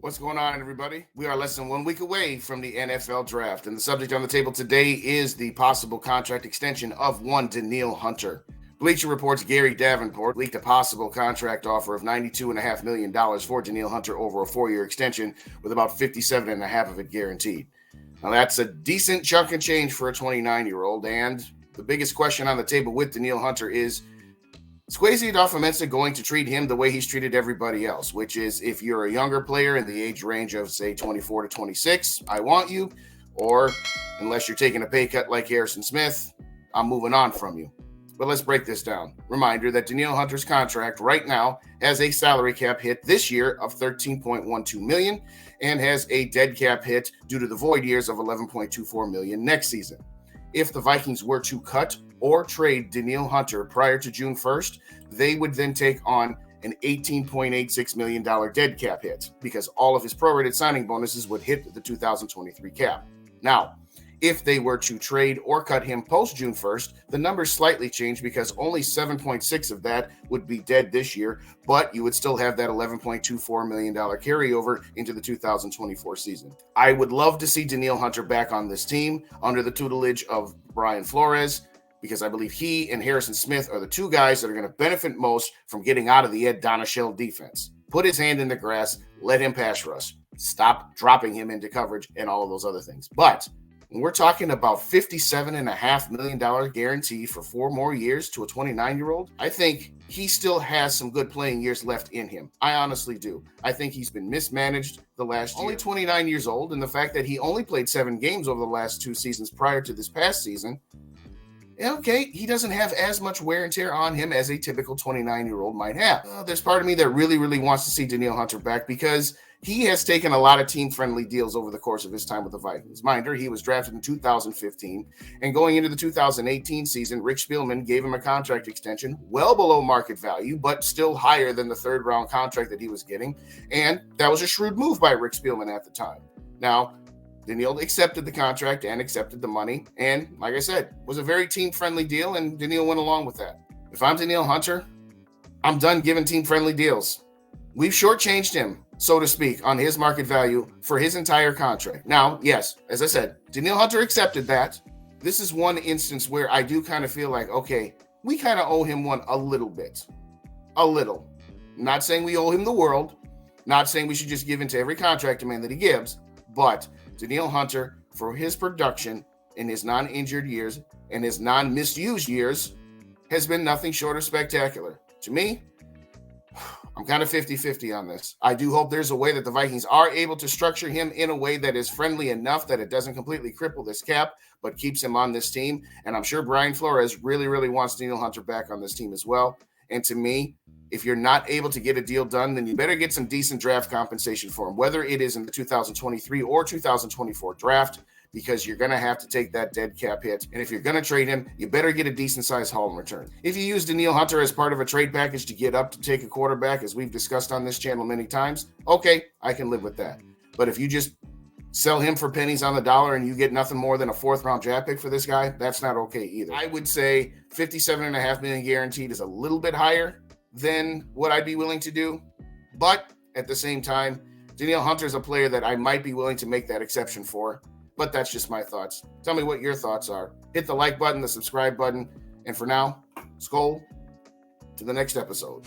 What's going on, everybody? We are less than 1 week away from the NFL draft, and the subject on the table today is the possible contract extension of one Danielle Hunter. Bleacher Report's Gary Davenport leaked a possible contract offer of $92.5 million for Danielle Hunter over a 4-year extension, with about $57.5 million of it guaranteed. Now, that's a decent chunk of change for a 29-year-old, and the biggest question on the table with Danielle Hunter is Kwesi Adofo-Mensah going to treat him the way he's treated everybody else, which is if you're a younger player in the age range of, say, 24 to 26, I want you, or unless you're taking a pay cut like Harrison Smith, I'm moving on from you. But let's break this down. Reminder that Danielle Hunter's contract right now has a salary cap hit this year of $13.12 million and has a dead cap hit due to the void years of $11.24 million next season. If the Vikings were to cut or trade Danielle Hunter prior to June 1st, they would then take on an $18.86 million dead cap hit because all of his prorated signing bonuses would hit the 2023 cap. Now, if they were to trade or cut him post June 1st, the numbers slightly change because only 7.6 of that would be dead this year, but you would still have that $11.24 million carryover into the 2024 season. I would love to see Danielle Hunter back on this team under the tutelage of Brian Flores, because I believe he and Harrison Smith are the two guys that are going to benefit most from getting out of the Ed Donashell defense. Put his hand in the grass, let him pass rush. Stop dropping him into coverage and all of those other things. But when we're talking about $57.5 million guarantee for 4 more years to a 29-year-old, I think he still has some good playing years left in him. I honestly do. I think he's been mismanaged the last year. Only 29 years old, and the fact that he only played 7 games over the last 2 seasons prior to this past season, okay, he doesn't have as much wear and tear on him as a typical 29-year-old might have. There's part of me that really wants to see Danielle Hunter back because he has taken a lot of team-friendly deals over the course of his time with the Vikings. Mind you, he was drafted in 2015, and going into the 2018 season, Rick Spielman gave him a contract extension well below market value, but still higher than the 3rd-round contract that he was getting, and that was a shrewd move by Rick Spielman at the time. Now, Danielle accepted the contract and accepted the money, and like I said, was a very team-friendly deal, and Danielle went along with that. If I'm Danielle Hunter, I'm done giving team-friendly deals. We've shortchanged him, so to speak, on his market value for his entire contract. Now, yes, as I said, Danielle Hunter accepted that. This is one instance where I do kind of feel like, okay, we kind of owe him one a little bit. A little. Not saying we owe him the world. Not saying we should just give in to every contract demand that he gives, but Danielle Hunter, for his production in his non-injured years and his non-misused years, has been nothing short of spectacular. To me, I'm kind of 50-50 on this. I do hope there's a way that the Vikings are able to structure him in a way that is friendly enough that it doesn't completely cripple this cap, but keeps him on this team. And I'm sure Brian Flores really wants Danielle Hunter back on this team as well. And to me, if you're not able to get a deal done, then you better get some decent draft compensation for him, whether it is in the 2023 or 2024 draft, because you're going to have to take that dead cap hit. And if you're going to trade him, you better get a decent-sized haul in return. If you use Danielle Hunter as part of a trade package to get up to take a quarterback, as we've discussed on this channel many times, okay, I can live with that. But if you just sell him for pennies on the dollar and you get nothing more than a 4th-round draft pick for this guy, that's not okay either. I would say $57.5 million guaranteed is a little bit higher than what I'd be willing to do. But at the same time, Danielle Hunter is a player that I might be willing to make that exception for. But that's just my thoughts. Tell me what your thoughts are. Hit the like button, the subscribe button. And for now, skol. To the next episode.